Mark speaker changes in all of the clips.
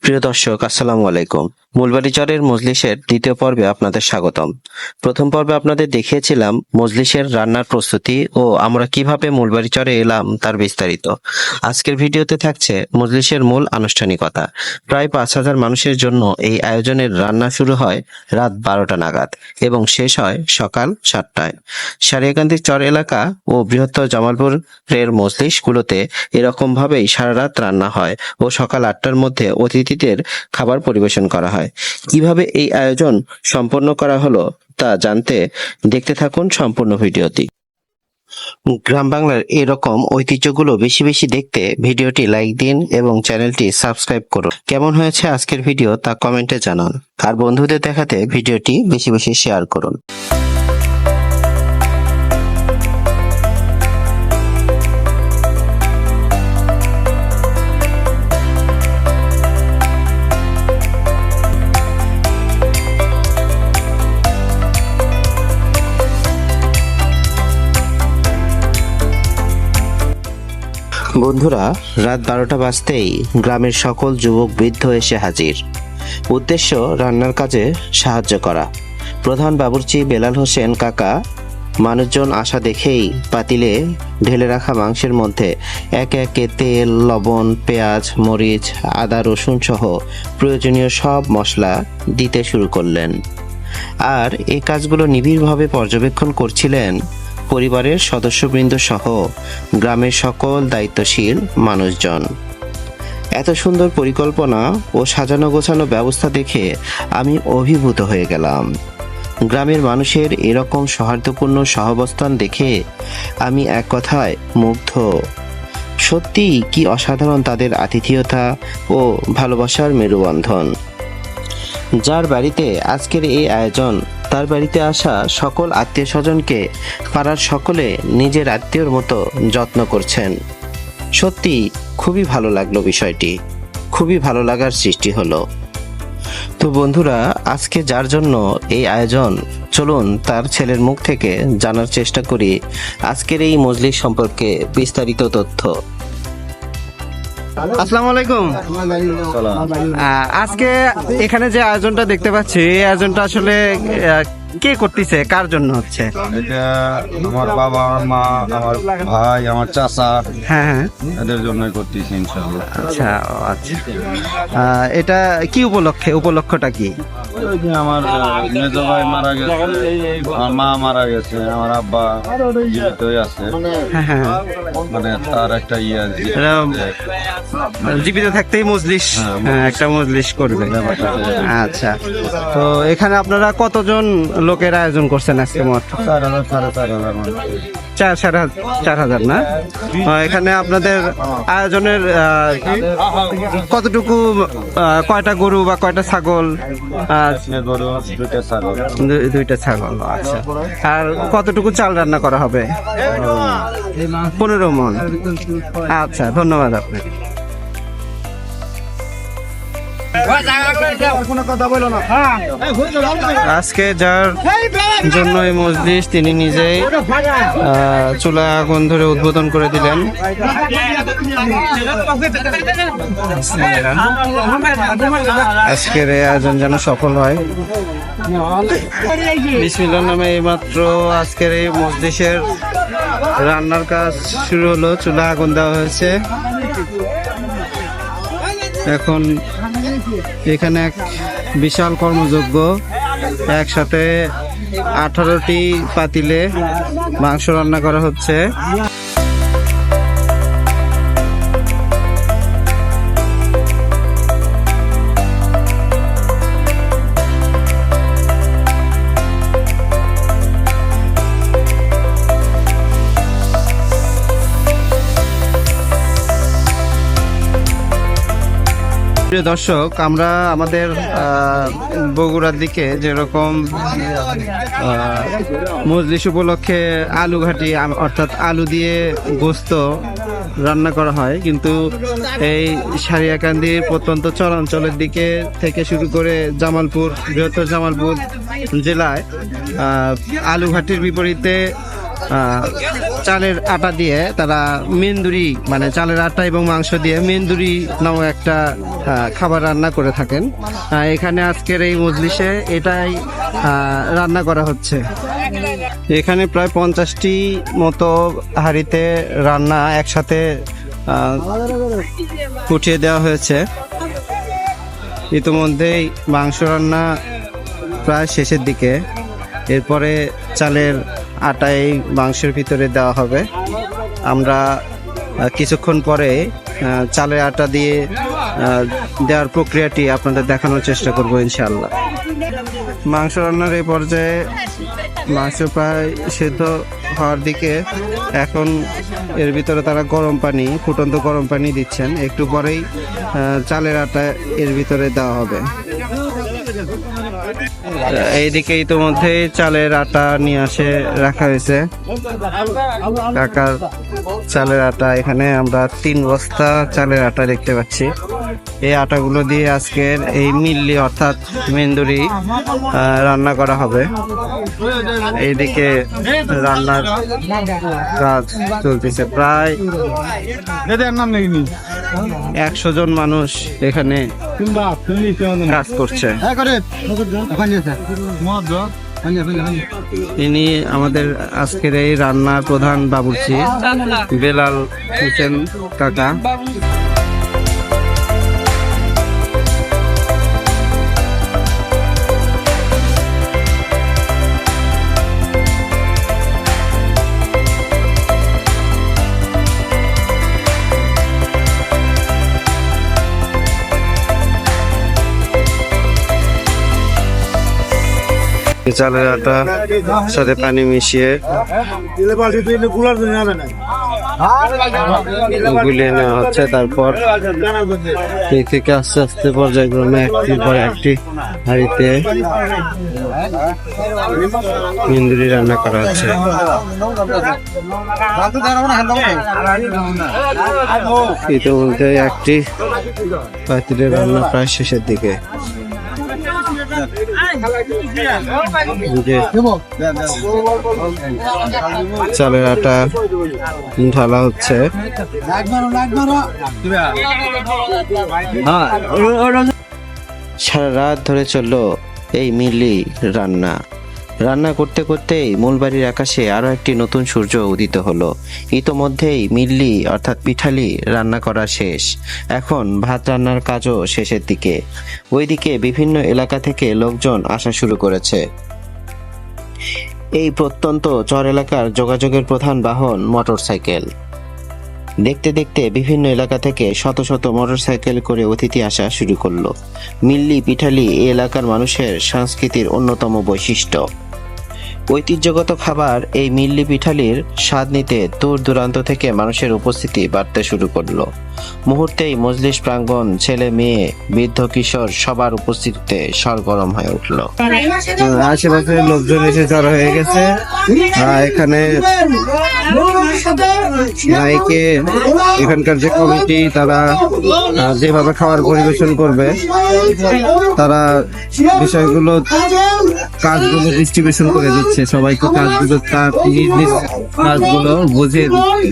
Speaker 1: প্রিয় দর্শক, আসসালামু আলাইকুম। মূলবাড়ীচরের মজলিসের দ্বিতীয় পর্বে আপনাদের স্বাগতম। প্রথম পর্বে আপনাদের দেখিয়েছিলাম মজলিসের রান্নার প্রস্তুতি ও আমরা কিভাবে মূলবাড়ীচরে এলাম তার বিস্তারিত। আজকের ভিডিওতে থাকছে মজলিসের মূল আনুষ্ঠানিকতা। প্রায় 5,000 মানুষের জন্য এই আয়োজনের রান্না শুরু হয় রাত 12টা নাগাদ এবং শেষ হয় সকাল 7টায়। সারিয়াকান্দি চর এলাকা ও বৃহত্তর জামালপুরের মজলিসগুলোতে এরকম ভাবেই সারা রাত রান্না হয় ও সকাল 8টার মধ্যে অতিথিদের খাবার পরিবেশন করা হয়। কিভাবে এই আয়োজন সম্পন্ন করা হলো তা জানতে দেখতে থাকুন সম্পূর্ণ ভিডিওটি। গ্রাম বাংলার এরকম ঐতিহ্যগুলো বেশি বেশি দেখতে ভিডিওটি লাইক দিন এবং চ্যানেলটি সাবস্ক্রাইব করুন। কেমন হয়েছে আজকের ভিডিও তা কমেন্টে জানান, আর বন্ধুদের দেখাতে ভিডিওটি বেশি বেশি শেয়ার করুন। বন্ধুরা, রাত 12টা বাজতেই গ্রামের সকল যুবক বৃদ্ধ এসে হাজির। উদ্দেশ্য রান্নার কাজে সাহায্য করা। প্রধান বাবুর্চি বেলাল হোসেন কাকা মানুষজন আসা দেখেই পাতিলে ঢেলে রাখা মাংসের মধ্যে একে একে তেল, লবণ, পেঁয়াজ, মরিচ, আদা, রসুন সহ প্রয়োজনীয় সব মশলা দিতে শুরু করলেন। আর এই কাজগুলো নিবিড়ভাবে পর্যবেক্ষণ করছিলেন পরিবারের সদস্যবৃন্দ সহ গ্রামের সকল দায়িত্বশীল মানুষজন। এত সুন্দর পরিকল্পনা ও সাজানো গোছানো ব্যবস্থা দেখে আমি অভিভূত হয়ে গেলাম। গ্রামের মানুষের এরকম সৌহার্দ্যপূর্ণ সহাবস্থান দেখে আমি এক কথায় মুগ্ধ। সত্যি কি অসাধারণ তাদের আতিথেয়তা ও ভালোবাসার মেরুবন্ধন। যার বাড়িতে আজকের এই আয়োজন, তার বাড়িতে আসা সকল আত্মীয় স্বজনকে পাড়ার সকলে নিজের আত্মীয়র মতো যত্ন করছেন। সত্যি খুবই ভালো লাগলো, বিষয়টি খুবই ভালো লাগার সৃষ্টি হলো। তো বন্ধুরা, আজকে যার জন্য এই আয়োজন, চলুন তার ছেলের মুখ থেকে জানার চেষ্টা করি আজকের এই মজলিস সম্পর্কে বিস্তারিত তথ্য।
Speaker 2: আসসালামু আলাইকুম। আজকে এখানে যে আয়োজনটা দেখতে পাচ্ছি, এই আয়োজনটা আসলে কে করতেছে, কার জন্য হচ্ছে?
Speaker 3: এটা আমার বাবা, আমার মা, আমার ভাই, আমার চাচা,
Speaker 2: হ্যাঁ,
Speaker 3: এদের জন্যই করতেছি ইনশাআল্লাহ।
Speaker 2: আচ্ছা আচ্ছা। এটা কি উপলক্ষে? উপলক্ষটা কি?
Speaker 3: ওই যে আমার মেজো ভাই মারা গেছে, আমার মা মারা গেছে, আমার আব্বা জীবিতই আছে,
Speaker 2: হ্যাঁ হ্যাঁ,
Speaker 3: মানে তার একটা
Speaker 2: জীবিত থাকতেই মজলিস, একটা মজলিস করবে। আচ্ছা, তো এখানে আপনারা কতজন লোকের আয়োজন করছেন আজকে? মোট 4,500 না? এখানে আপনাদের আয়োজনের কতটুকু, কয়টা গরু বা কয়টা ছাগল? দুইটা ছাগল। আচ্ছা, আর কতটুকু চাল রান্না করা হবে? 15 মণ। আচ্ছা, ধন্যবাদ আপনাকে। আজকে যার জন্য এই মজলিস, তিনি নিজেই চুলা আগুন ধরে উদ্বোধন করে দিলেন। আজকের এই আয়োজন যেন সফল হয়। বিসমিল্লাহ নামে এইমাত্র আজকের এই মজলিসের রান্নার কাজ শুরু হলো। চুলা আগুন দেওয়া হয়েছে। এখন এখানে এক বিশাল কর্মযজ্ঞ, একসাথে 18টি পাতিলে মাংস রান্না করা হচ্ছে। প্রিয় দর্শক, আমরা আমাদের বগুড়ার দিকে যেরকম মজলিস উপলক্ষে আলু ঘাটি, অর্থাৎ আলু দিয়ে গোস্ত রান্না করা হয়, কিন্তু এই সারিয়াকান্দির প্রত্যন্ত চরাঞ্চলের দিকে থেকে শুরু করে জামালপুর, বৃহত্তর জামালপুর জেলায় আলু ঘাটির বিপরীতে চালের আটা দিয়ে তারা মেন্দুরি, মানে চালের আটা এবং মাংস দিয়ে মেন্দুরি নামক একটা খাবার রান্না করে থাকেন। এখানে আজকের এই মজলিসে এটাই রান্না করা হচ্ছে। এখানে প্রায় 50টি মতো হাঁড়িতে রান্না একসাথে উঠিয়ে দেওয়া হয়েছে। ইতিমধ্যেই মাংস রান্না প্রায় শেষের দিকে, এরপরে চালের আটা এই মাংসের ভিতরে দেওয়া হবে। আমরা কিছুক্ষণ পরে চালের আটা দিয়ে দেওয়ার প্রক্রিয়াটি আপনাদের দেখানোর চেষ্টা করব ইনশাআল্লাহ। মাংস রান্নার এই পর্যায়ে মাংস প্রায় সেদ্ধ হওয়ার দিকে। এখন এর ভিতরে তারা গরম পানি, ফুটন্ত গরম পানি দিচ্ছেন। একটু পরেই চালের আটা এর ভিতরে দেওয়া হবে। এইদিকে ইতিমধ্যে চালের আটা নিয়ে আসে রাখা হয়েছে। কাকার চালের আটা, এখানে আমরা 3 বস্তা চালের আটা দেখতে পাচ্ছি। এই আটাগুলো দিয়ে আজকের এই মিল্লি অর্থাৎ মেন্দুরি রান্না করা হবে। এইদিকে রান্নার কাজ চলতেছে। প্রায় 100 জন মানুষ এখানে কাজ করছে। ইনি আমাদের আজকের এই রান্নার প্রধান বাবুর্চি বেলাল হোসেন কাকা। চালের আটা সাথে পানি মিশিয়ে গুলিয়ে নেওয়া হচ্ছে। তারপর এই থেকে আস্তে আস্তে পর্যায়ক্রমে একটির পর একটি হাঁড়িতে মেন্দুরি রান্না করা হচ্ছে। ইতিমধ্যে একটি পাতিলের রান্না প্রায় শেষের দিকে। চালের আটা ঢালা হচ্ছে।
Speaker 1: সারা রাত ধরে চললো এই মিল্লি রান্না। রান্না করতে করতেই মূলবাড়ির আকাশে আরো একটি নতুন সূর্য উদিত হলো। ইতোমধ্যেই মিল্লি অর্থাৎ পিঠালি রান্না করা শেষ। এখন ভাত রান্নার কাজও শেষের দিকে। ওইদিকে বিভিন্ন এলাকা থেকে লোকজন আসা শুরু করেছে। এই প্রত্যন্ত চর এলাকার যোগাযোগের প্রধান বাহন মোটরসাইকেল। দেখতে দেখতে বিভিন্ন এলাকা থেকে শত শত মোটরসাইকেল করে অতিথি আসা শুরু করলো। মিল্লি পিঠালি এই এলাকার মানুষের সংস্কৃতির অন্যতম বৈশিষ্ট্য। ঐতিহ্যগত খাবার এই মিল্লি পিঠালির স্বাদ নিতে দূর দূরান্ত থেকে মানুষের উপস্থিতি বাড়তে শুরু করলো। মুহূর্তেই মজলিস প্রাঙ্গণ, ছেলে মেয়ে, বৃদ্ধ কিশোর সবার উপস্থিতিতে সরগরম হয়ে উঠল।
Speaker 2: আশেপাশের লোকজন এসে জড়ো হয়ে গেছে। এখানে নাইকে এখানকার যে কমিটি, তারা যেভাবে খাবার পরিবেশন করবে, তারা বিষয়গুলো কাজগুলো ডিস্ট্রিবিউশন করে দিচ্ছে সবাইকে। কাজগুলো তার নিজ নিজ কাজগুলো বুঝিয়ে দিচ্ছে।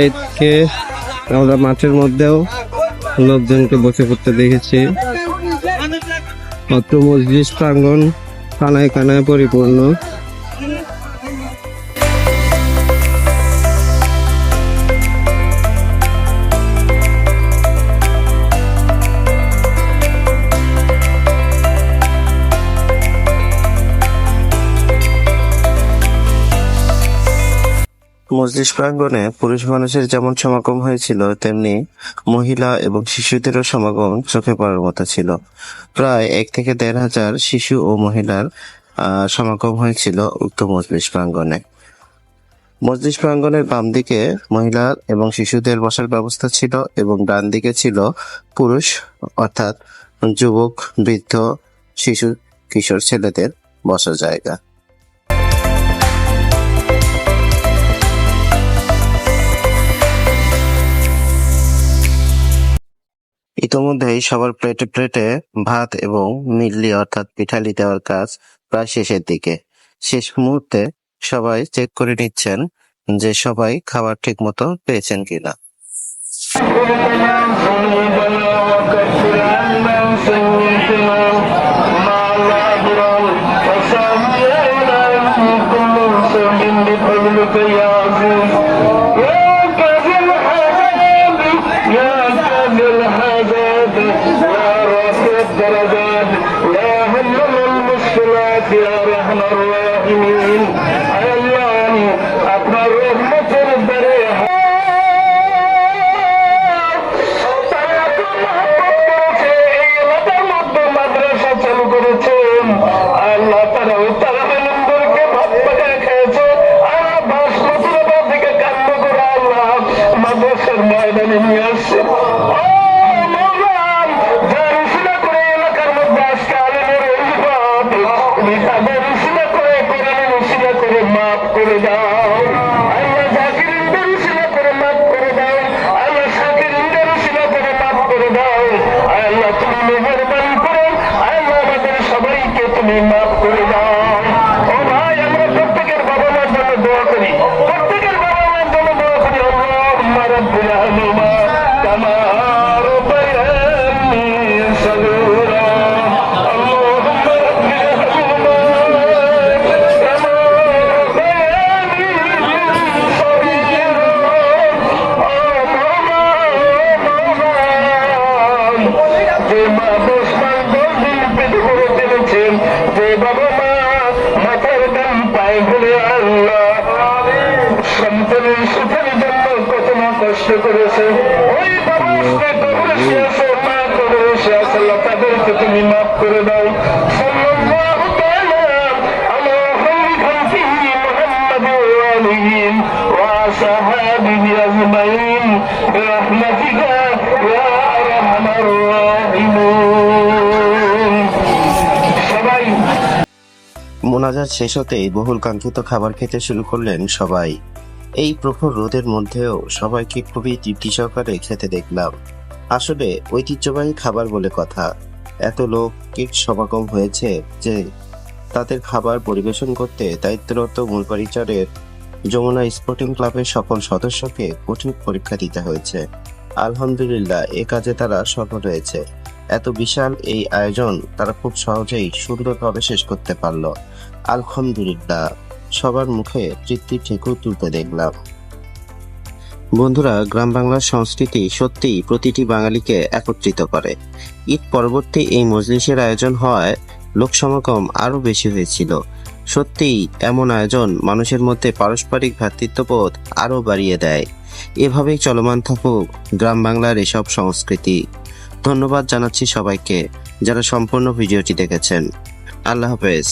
Speaker 2: ঈদকে আমরা মাঠের মধ্যেও লোকজনকে বসে পড়তে দেখেছি। মাত্র মসজিদ প্রাঙ্গণ কানায় কানায় পরিপূর্ণ।
Speaker 1: মজলিস প্রাঙ্গণে পুরুষ মানুষের যেমন সমাগম হয়েছিল, তেমনি মহিলা এবং শিশুদেরও সমাগম চোখে পড়ার মতো ছিল। প্রায় 1 থেকে 1.5 হাজার শিশু ও মহিলার সমাগম হয়েছিল উক্ত মজলিস প্রাঙ্গণে। মজলিস প্রাঙ্গণের বাম দিকে মহিলা এবং শিশুদের বসার ব্যবস্থা ছিল এবং ডান দিকে ছিল পুরুষ অর্থাৎ যুবক, বৃদ্ধ, শিশু, কিশোর ছেলেদের বসার জায়গা। ইতোমধ্যেই সবার প্লেটে প্লেটে ভাত এবং মিল্লি অর্থাৎ পিঠালি দেওয়ার কাজ প্রায় শেষের দিকে। শেষ মুহূর্তে সবাই চেক করে নিচ্ছেন যে সবাই খাবার ঠিক মতো পেয়েছেন কিনা।
Speaker 4: কষ্ট করেছে ওই বাবা তাদেরকে তুমি মাফ করে দাও।
Speaker 1: মোনাজাত শেষ হতেই বহুল কাঙ্ক্ষিত খাবার খেতে শুরু করলেন সবাই। এই প্রখর রোদের মধ্যেও সবাইকে খুবই তৃপ্তি সহকারে খেতে দেখলাম। আসলে ঐতিহ্যবাহী খাবার বলে কথা। এত লোকের সমাগম হয়েছে যে তাদের খাবার পরিবেশন করতে দায়িত্বরত মূল পরিচারের যমুনা স্পোর্টিং ক্লাবের সকল সদস্যকে কঠিন পরীক্ষা দিতে হয়েছে। আলহামদুলিল্লাহ, এ কাজে তারা সফল হয়েছে। এত বিশাল এই আয়োজন তারা খুব সহজেই সুন্দরভাবে শেষ করতে পারল। আলহামদুলিল্লাহ, সবার মুখে তৃপ্তি ঠেকুর তুলতে দেখলাম। বন্ধুরা, গ্রাম বাংলার সংস্কৃতি সত্যিই প্রতিটি বাঙালিকে একত্রিত করে। ঈদ পরবর্তী এই মজলিসের আয়োজন হওয়ায় লোক সমাগম আরো বেশি হয়েছিল। সত্যিই এমন আয়োজন মানুষের মধ্যে পারস্পরিক ভ্রাতৃত্ববোধ আরো বাড়িয়ে দেয়। এভাবেই চলমান থাকুক গ্রাম বাংলার এসব সংস্কৃতি। ধন্যবাদ জানাচ্ছি সবাইকে যারা সম্পূর্ণ ভিডিওটি দেখেছেন। আল্লাহ হাফেজ।